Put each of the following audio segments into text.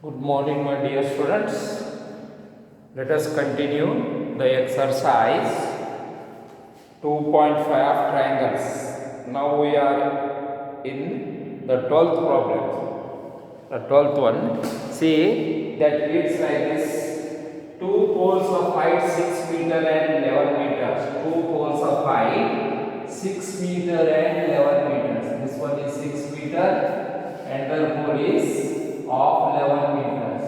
Good morning, my dear students. Let us continue the exercise 2.5 triangles. Now we are in the 12th problem. The 12th one. See that reads like this: two poles of height 6 meter and 11 meters. Two poles of height 6 meter and 11 meters. This one is 6 meter and the pole is of 11 meters.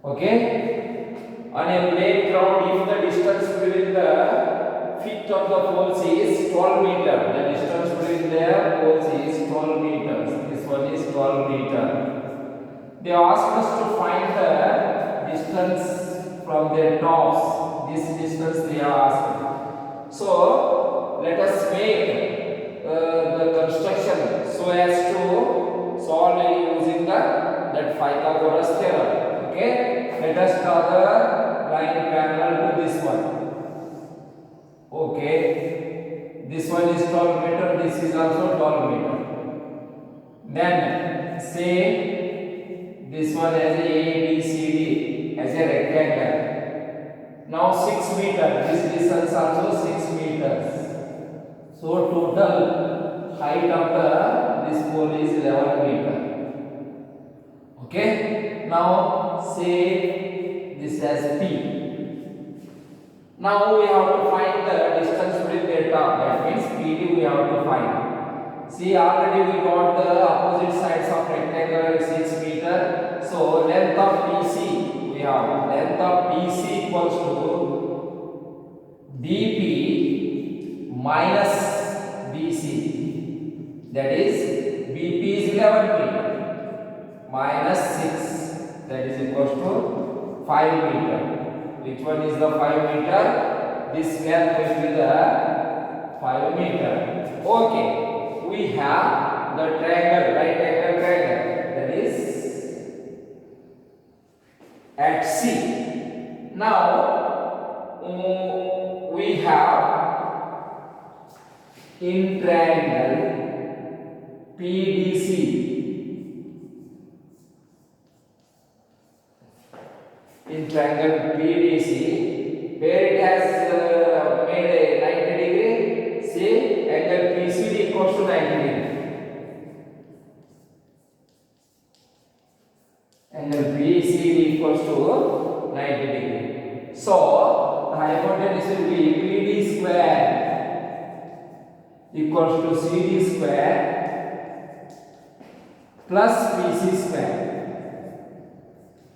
Okay. On a playground, if the distance between the feet of the poles is 12 meter, the distance between their poles is 12 meters. This one is 12 meter. They ask us to find the distance from their tops. This distance they are asking. So let us make the construction so as to solve using that Pythagoras theorem. Okay, let us draw the line parallel to this one. Okay, this one is 12 meter, this is also 12 meter. Then say this one as a ABCD as a rectangle. Now 6 meter, this distance also 6 meters. So total height of this pole is 11 meter. Okay. Now say this as P. Now we have to find the distance between their top. That means PD we have to find. See, already we got the opposite sides of rectangle 6 meter. So length of BC we have length of BC equals to BP minus BC. That is BP is 11 meter minus 6, that is equals to 5 meter. Which one is the 5 meter? This gap will be the 5 meter. Okay, we have the triangle, right angle triangle, that is at C. Now we have in triangle PDC. In triangle PDC, where it has made a 90 degree, say angle PCD equals to 90 degree. Angle PCD equals to 90 degree. So the hypotenuse will be PD square equals to CD square plus PC square.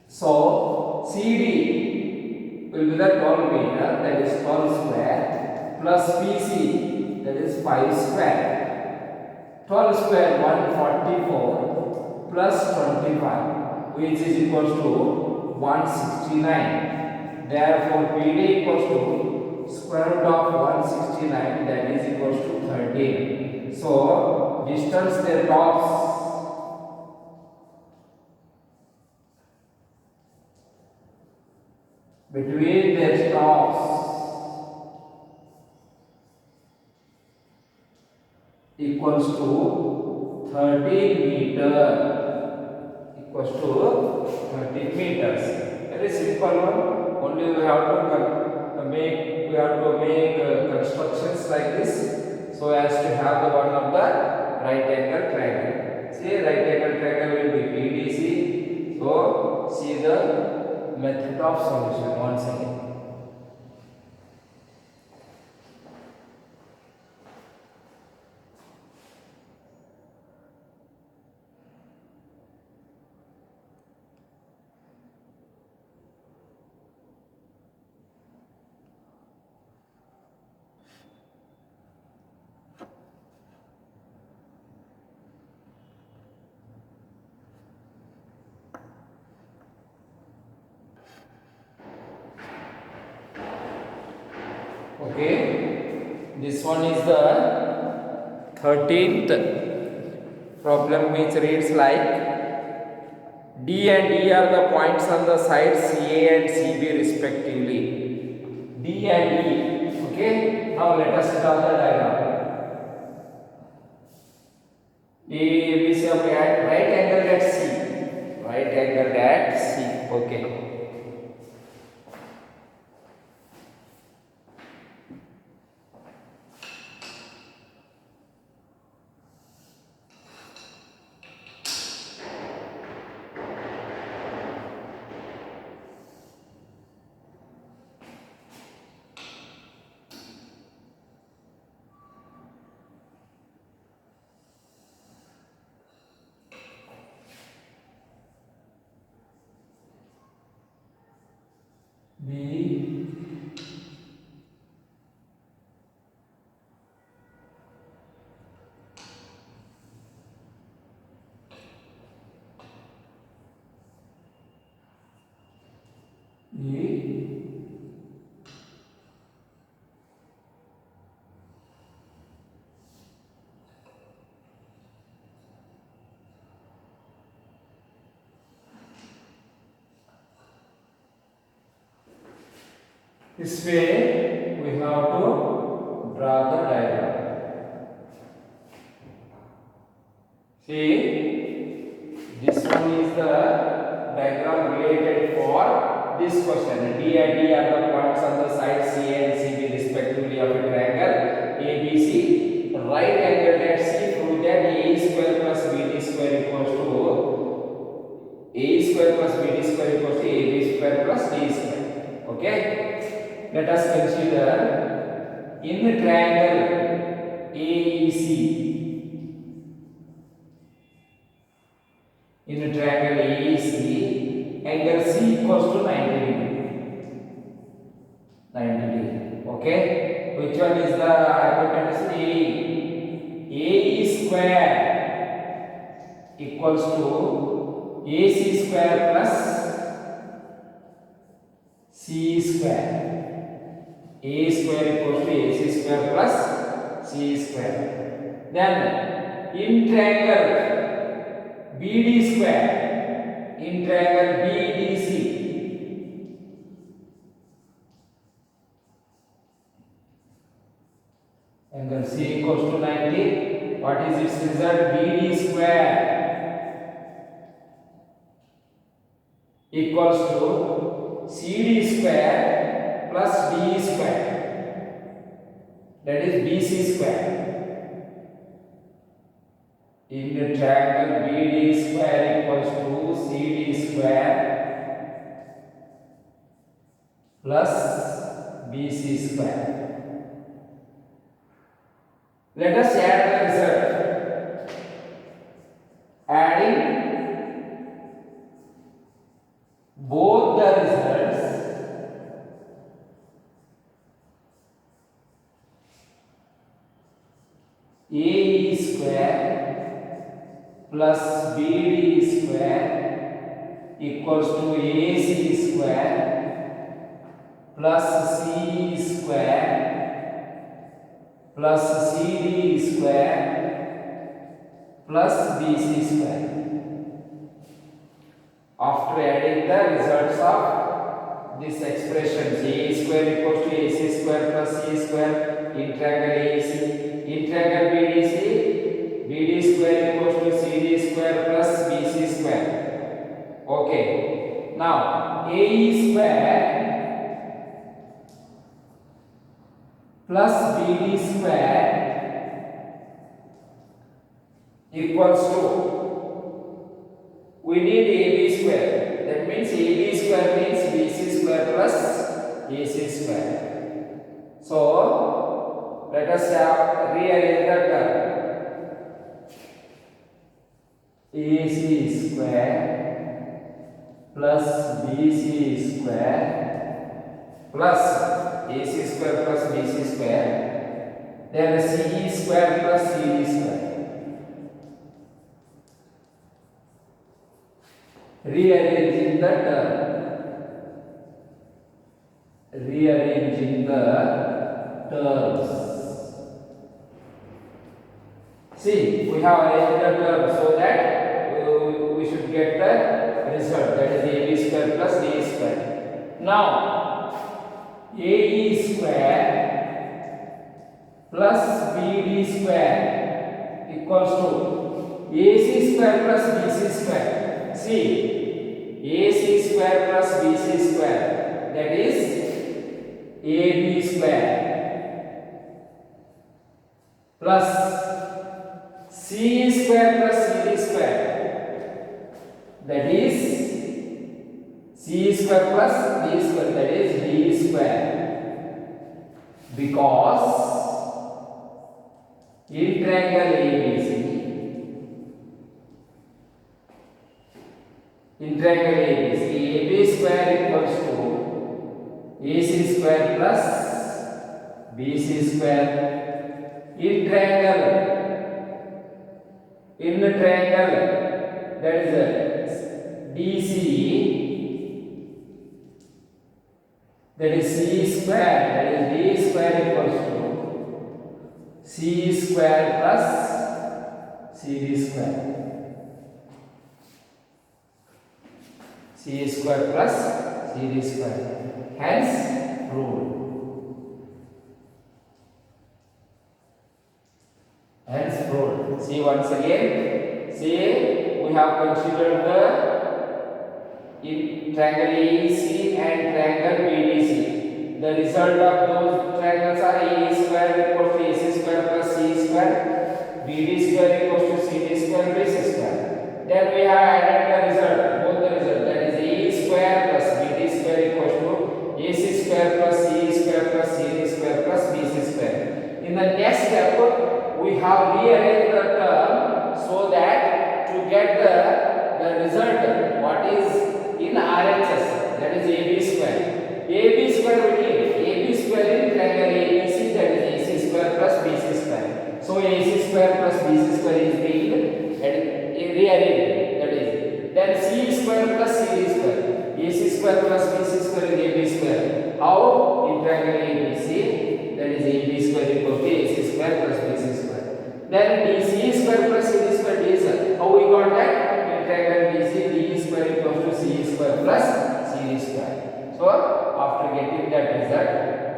So CD will be the 12 meter, that is 12 square, plus PC, that is 5 square. 12 square 144 plus 25, which is equals to 169. Therefore PD equals to square root of 169, that is equals to 13. So distance their tops between their stops equals to 13 meter, equals to 13 meters. Very simple one. Only we have to make constructions like this so as to have the one of the right angle triangle. See, right angle triangle will be PDC. So see the method of solution once again. Okay, this one is the 13th problem, which reads like D and E are the points on the sides CA and CB respectively. D and E. Okay, now let us draw the diagram. A, B, C, right angle at C. right angled at C. Okay. B E this way we have to draw the diagram. See, this one is the diagram related for this question. D and D are the points on the side C and CB respectively of a triangle ABC. Right angle at C, prove that A square plus BD square equals to A square plus BD square equals to AB square plus D square. Okay. Let us consider in the triangle AEC. In a triangle AEC, angle C equals to 90 degree. 90 degree. Okay. Which one is the hypotenuse? AE square equals to AC square plus C square. A square equals to AC square plus C square. Then in triangle BD square, in triangle BDC, angle C equals to 90. What is its result? BD square equals to CD square plus D square, that is BC square. In the triangle BD square equals to CD square plus BC square. Let us add the result. Adding both the results, AE square plus BD square equals to AC square plus C square plus CD square plus BC square. After adding the results of this expression, A square equals to AC square plus C square in triangle AEC, in triangle BDC, BD square equals to CD square plus BC square. Okay. Now AE square plus BD square equals to, we need AB square. That means AB square means BC square plus AC square. So let us rearrange the term. AC square plus BC square plus AC square plus BC square, then CE square plus CD square. Rearranging the term. Rearranging the terms. See, we have arranged the term so that we should get the result, that is AB square plus D square. Now AE square plus BD square equals to AC square plus BC square. See, AC square plus BC square, that is AB square plus C square plus CD square, that is C square plus D square, that is D square, because in triangle ABC, AB square equals to AC square plus BC square. In triangle, that is DC, that is C square, that is D square equals to C square plus CD square. C square plus CD square. Hence, rule. See once again. See, we have considered the triangle AEC and triangle BDC. The result of those triangles are AE square equals to AC square plus C square, BD square equals to CD square, BC square. Then we have added the result, both the result, that is AE square plus BD square equals to AC square plus CE square plus CD square plus BC square. In the next step, we have rearranged the term so that to get the result, what is in RHS, that is AB square. AB square we need AB square in triangle ABC, that is AC square plus BC square. So AC square plus BC square is being rearranged, that is then C square plus CD square. AC square plus BC square is AB square. How? In triangle ABC, that is AB square equals to AC square plus BC square. Then DC square plus CD square DC. How we got that? In triangle DC, D square equals to C square plus CD square. So after getting that result,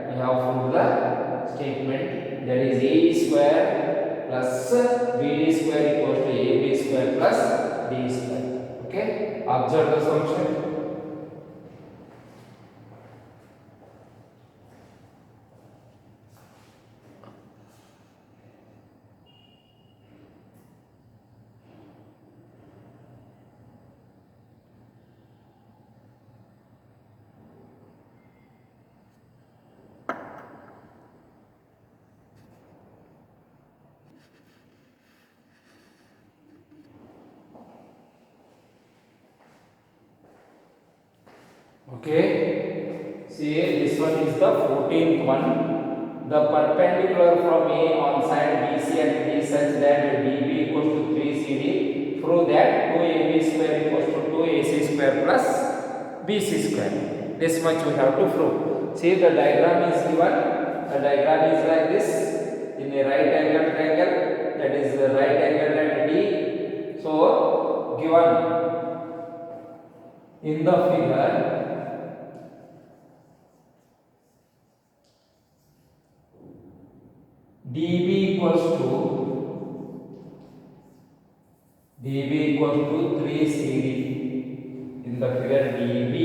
we have proved the statement, that is A square plus BD square equals to AB square plus D square. Okay? Observe the solution. Okay, see this one is the 14th one. The perpendicular from A on side BC and D such that DB equals to 3CD. Prove that 2AB square equals to 2AC square plus BC square. This much we have to prove. See, the diagram is given. The diagram is like this. In a right angle triangle, that is the right angle at D. So given in the figure, DB equals to 3CD. In the figure, DB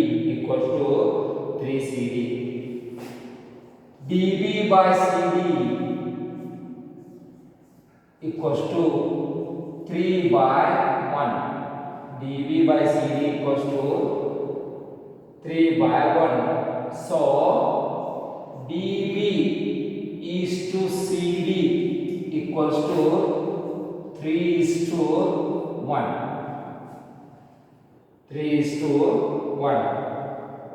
equals to 3CD. DB by CD equals to 3 by 1. DB by CD equals to 3 by 1. So DB is to CD equals to 3 is to 1. 3 is to 1.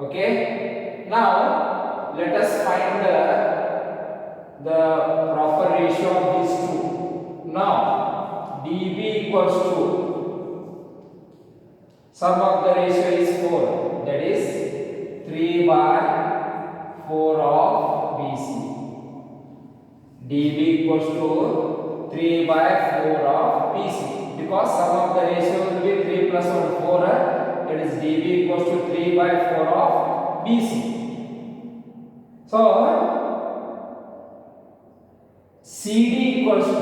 Okay. Now let us find the proper ratio of these two. Now DB equals to, sum of the ratio is 4, that is 3 by 4 of BC. DB equals to 3 by 4 of BC, because sum of the ratio will be 3 plus 1, 4, that is DB equals to 3 by 4 of BC. So CD equals to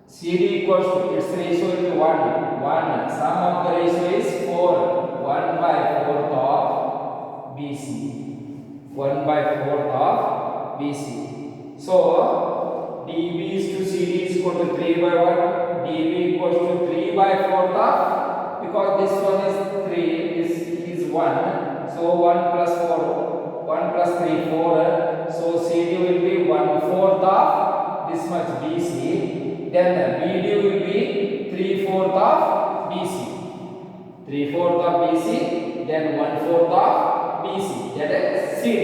CD equals to, its ratio will be 1. 1. Sum of the ratio is 4. 1 by 4th of BC. 1 by 4th of BC. So, DB is to CD is equal to 3 by 1. DB equals to 3 by 4th of, because this one is 3, this is 1. So, 1 plus 4, 1 plus 3, 4. So, CD will be 1/4 of this much BC. Then BD will be 3/4 of BC. 3/4 of BC, then 1/4 of BC. That is CD.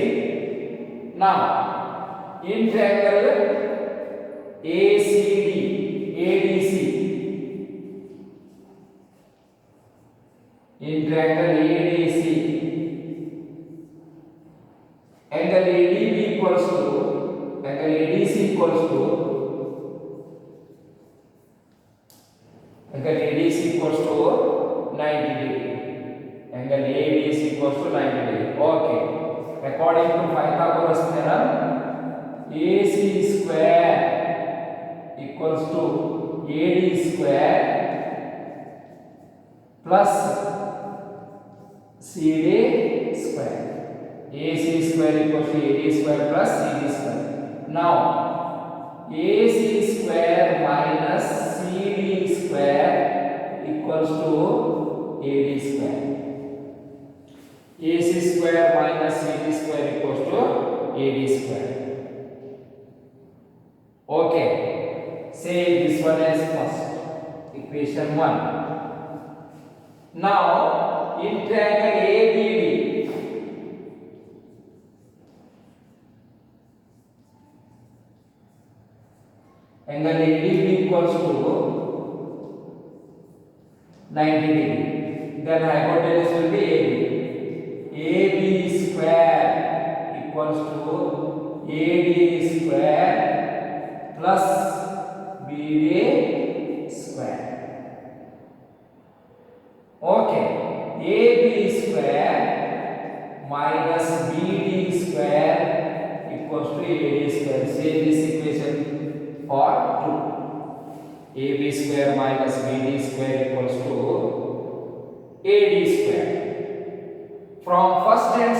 Now, in triangle ACD, ADC. In triangle ADC, angle ADB equals to, angle ADC equals to, angle ADC equals to 90 degree. Angle ADC equals to 90 degree. Okay. According to Pythagoras theorem, AC square equals to AD square plus CD square. AC square equals to AD square plus CD square. Now, AC square minus CD square equals to AD square. AC square minus CD square equals to AD square. Okay. Say this one as first. Equation 1. Now, in triangle ABD, angle ADB equals to 90 degree. Then hypotenuse will be AB. AB square equals to AD square plus BD square. Okay. AB square minus BD square equals to AD square. Say this equation for 2. AB square minus BD square equals to AD square. From first and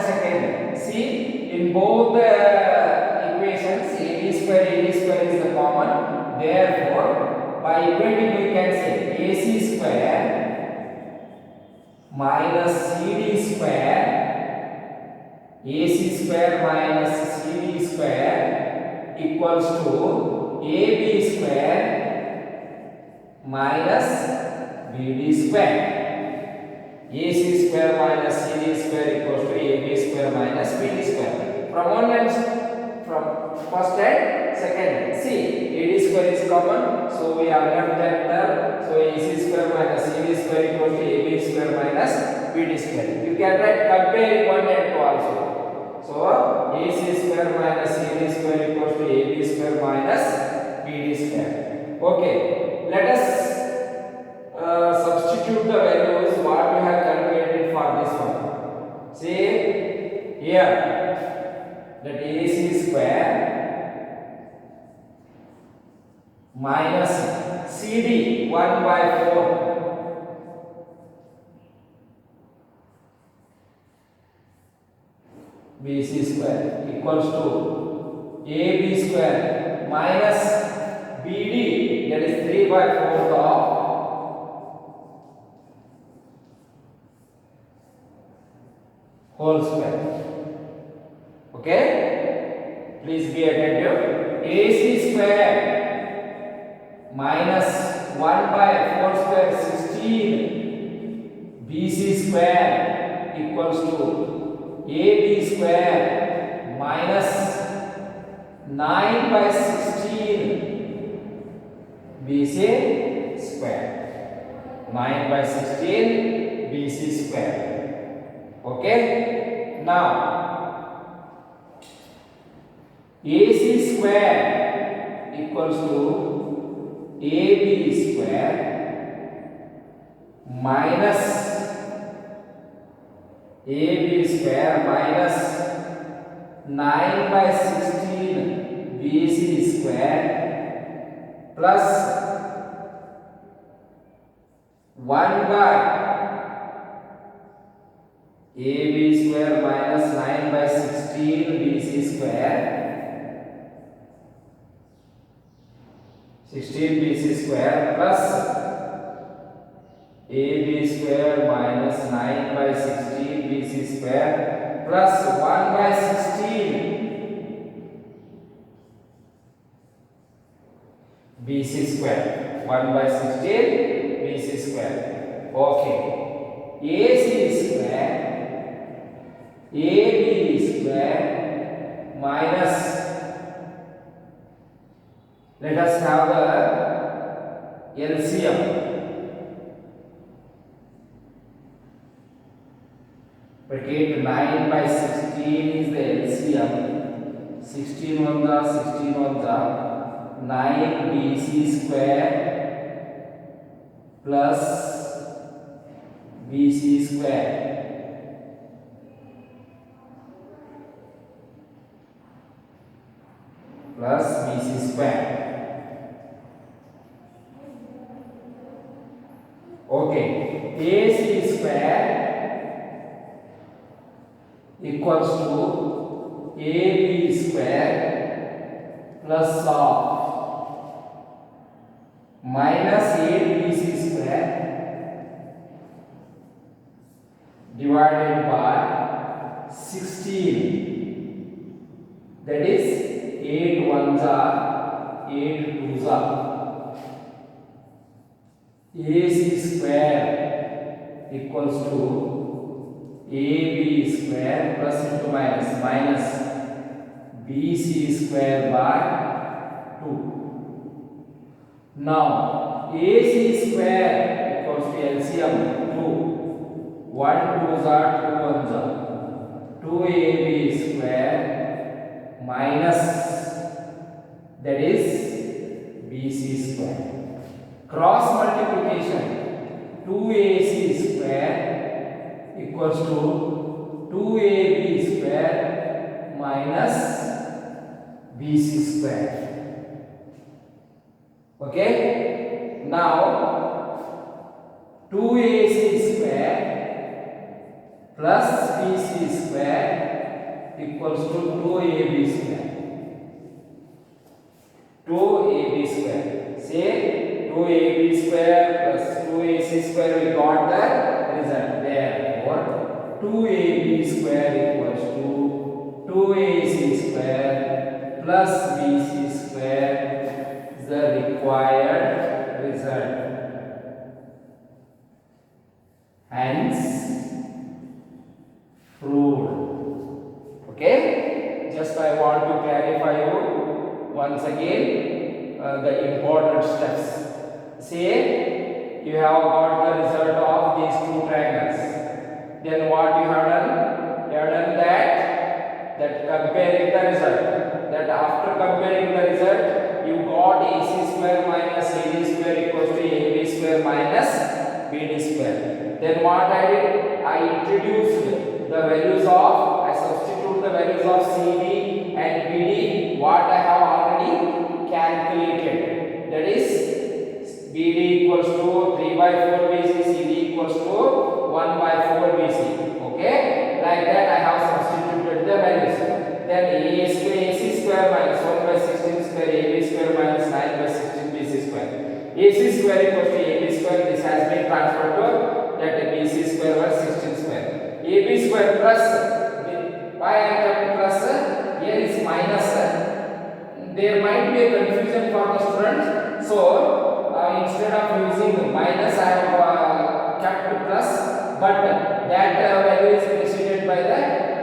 second, see, in both the equations AD square is the common. Therefore, by equating we can say AC square minus CD square, AC square minus CD square equals to AB square minus BD square. AC square minus CD square equals to AB square minus BD square. From first and second, see, AD square is common, so we have left that term. So AC square minus CD square equals to AB square minus BD square. You can write comparing 1 and 2 also. So AC square minus CD square equals to AB square minus BD square. Okay, let us substitute the values what we have calculated for this one. See here that AC square minus CD 1 by 4 BC square equals to AB square minus BD, that is 3 by 4 of whole square. Okay, please be attentive. AC square minus 1 by 4 square 16 BC square equals to AB square minus 9 by 16 BC square. 9 by 16 BC square. Okay, now AC square equals to AB square minus AB square minus 9 by 16 BC square plus 1 by AB square minus 9 by 16 BC square 16 BC square plus AB square minus 9 by 16 BC square plus 1 by 16 BC square 1 by 16 BC square. Okay. AC square AB square minus, let us have the LCM. Bracket 9 by 16 is the LCM. 16 ones 9 BC square plus BC square plus BC square. Okay, AC square equals to AB square plus of minus 8BC square divided by 16. That is 8 ones are 8 twos are. AC square equals to AB square plus into minus BC square by 2. Now AC square equals to LCM 2. 1 twos are 2 ones are 2AB square minus, that is BC square. Cross multiplication 2AC square equals to 2AB square minus BC square. Okay, now 2AC square plus BC square equals to 2AB square. 2AB square. Say 2AB square plus 2AC square, we got the result. Therefore 2AB square equals to 2AC square plus BC square is the required result. Hence proved. Okay, just I want to clarify you once again the important steps. Say you have got the result of these two triangles. Then what you have done? You have done that comparing the result. That after comparing the result, you got AC square minus AD square equals to AB square minus BD square. Then what I did? I introduced the values of, I substitute the values of CD and BD what I have already calculated. That is BD equals to 3 by 4 BC, CD equals to 1 by 4 BC. Okay, like that I have substituted the values. Then AC square minus 1 by 16 square, AB square minus 9 by 16 BC square. AC square equals to AB square. This has been transferred to that BC square by 16 square. AB square plus, why I kept plus? Here is minus. There might be a confusion for the student. So instead of using minus, I have kept plus, but that value is preceded by the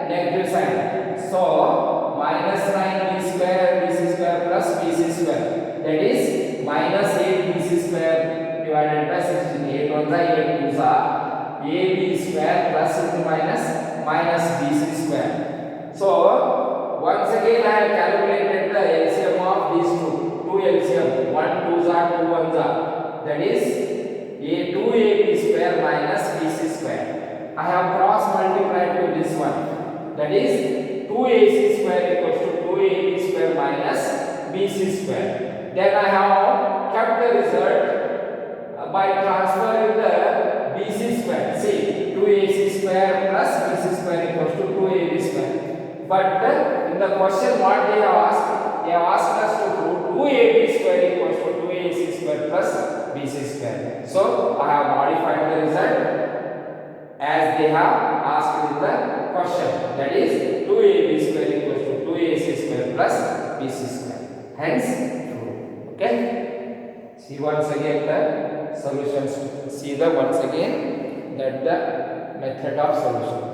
negative sign. So minus 9B square BC square plus BC square, that is minus 8BC square divided by 16. 8 ones are 8 twos are AB square plus into minus BC square. So once again I have calculated the LCM of these two LCM. 1 twos are 2 ones are, that is 2AB square minus BC square. I have cross multiplied this one. That is 2ac square equals to 2ab square minus bc square. Then I have kept the result by transferring the bc square. See, 2ac square plus bc square equals to 2ab square. But in the question what they have asked? They have asked us to prove 2ab square equals to 2ac square plus bc square. So I have modified the result as they have asked in the question. That is 2ab square equals to 2ac square plus bc square. Hence true. Okay. See once again the solutions. See the once again that the method of solution.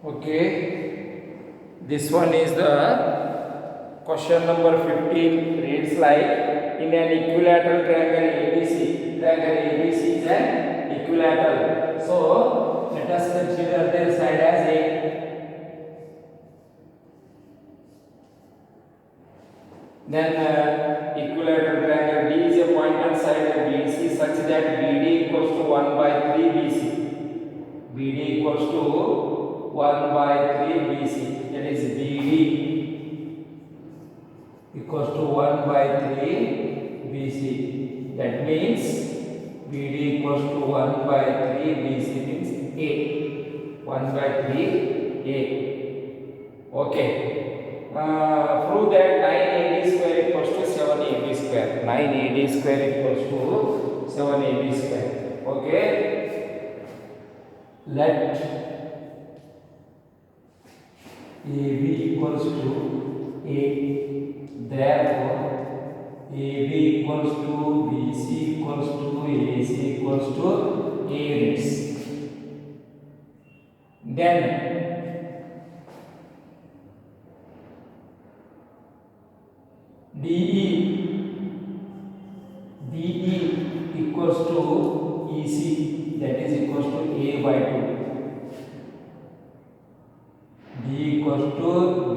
Okay, this one is the question number 15. Reads like, in an equilateral triangle ABC, triangle ABC is an equilateral. So let us consider their side as A. Then equilateral triangle D is a point on side BC such that BD equals to 1 by 3 BC. BD equals to 1 by 3 BC. That is BD equals to 1 by 3 BC. That means BD equals to 1 by 3 BC means A. 1 by 3 A. Okay. Prove that 9AD square equals to 7AB square. 9AD square equals to 7AB square. Okay. Let AB equals to A. Therefore, AB equals to BC equals to AC equals to A units. Then DE equals to EC, that is equals to A by 2. D equals to B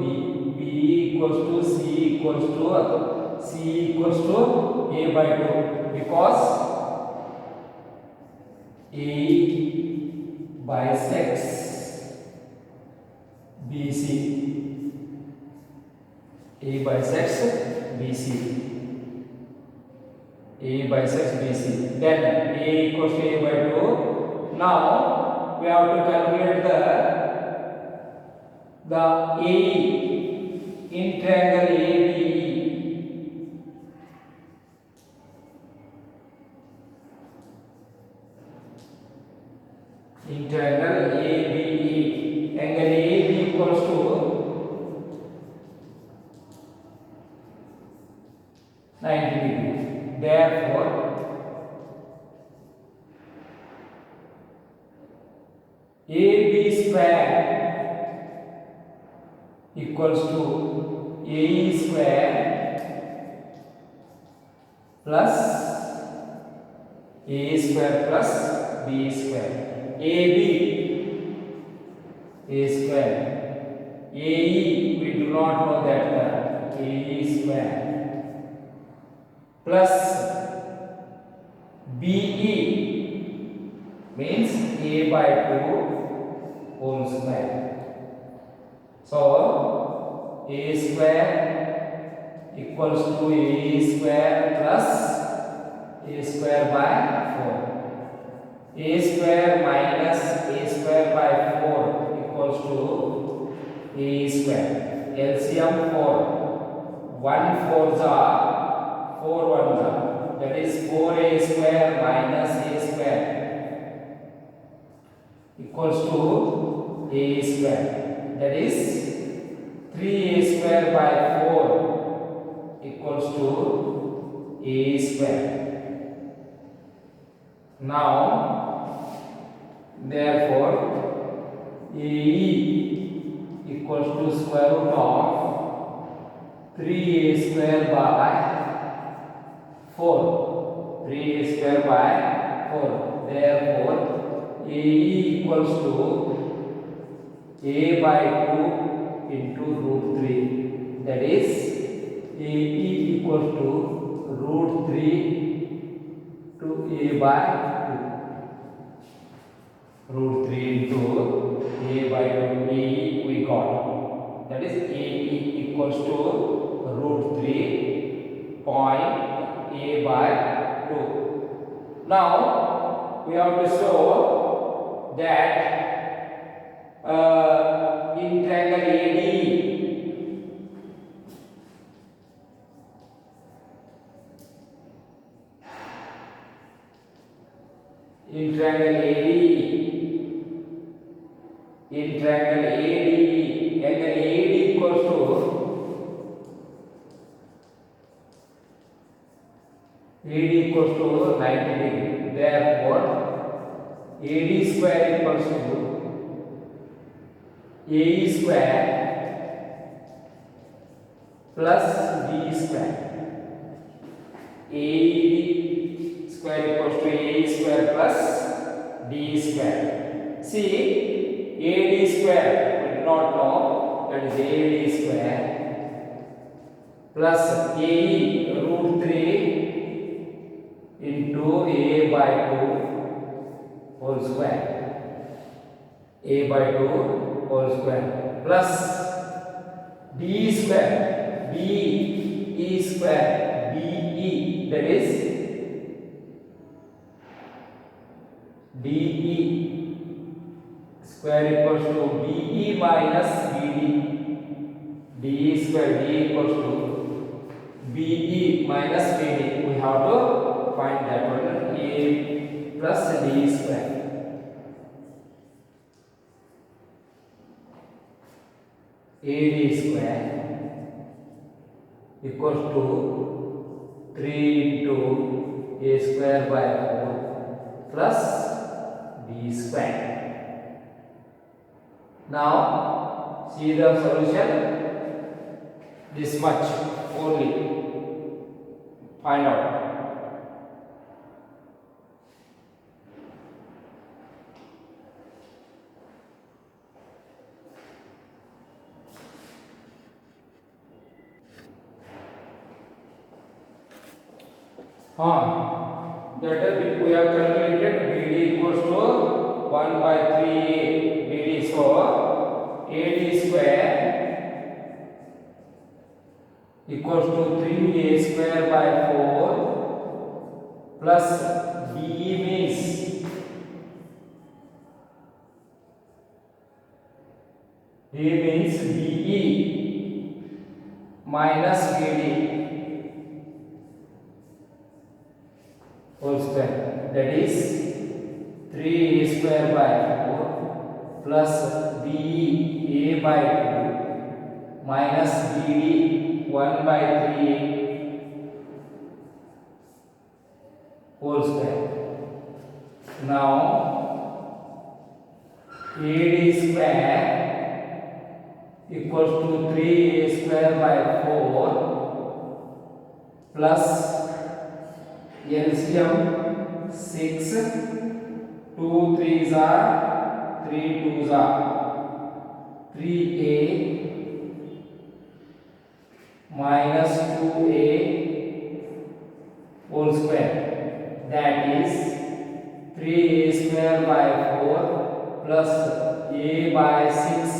equals to C equals to A by 2, because A bisects BC. A bisects BC. A bisects BC. Then A equals to A by 2. Now we have to calculate the AE in triangle ABE. In triangle ABE, angle AB equals to 90 degree. Therefore, AB square equals to AE square plus A square plus B square. AB A square. AE we do not know that AE square plus BE means A by 2 whole square. So A square equals to A square plus A square by 4. A square minus A square by 4 equals to A square. LCM 4. 1 4s are 4 1s are. That is 4A square minus A square equals to A square. That is 3A square by 4 equals to A square. Now, therefore, AE equals to square root of 3A square by 4. 3 square by 4. Therefore, AE equals to A by 2 into root 3. That is, AE equals to root 3 to A by 2. Root 3 into A by 2. AE we got. That is, AE equals to root 3 point A by 2. Now, we have to show that in triangle AD, in triangle AD, angle AD equals to 90 degree. Therefore, AD square equals to AE square plus B square. AE square equals to AE square plus D square. See, AD square we do not know, that is AD square plus AE root 3 into A by 2 whole square. A by 2 whole square plus D square, BE square, BE, that is DE square equals to BE minus BD. DE square, D equals to BE minus BD. We have to find that one, A plus D square. AD square equals to 3 into A square by 4 plus B square. Now, see the solution. This much only. Find out. That we have calculated BD equals to 1 by 3 BD. So, AD square equals to 3A square by 4 plus BE means BE minus BD whole square, that is 3A square by 4 plus BE A by 2 minus BD 1 by 3 whole square. Now, AD square equals to 3A square by 4 plus LCM 6, 2 3s are 3 2s are 3A minus 2A whole square, that is 3A square by 4 plus A by 6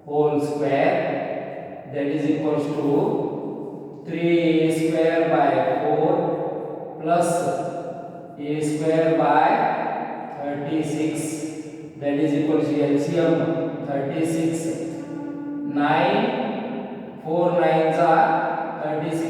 whole square, that is equals to 3A square by 4 plus A square by 36, that is equals to LCM 36, 9, 4 9s are 36.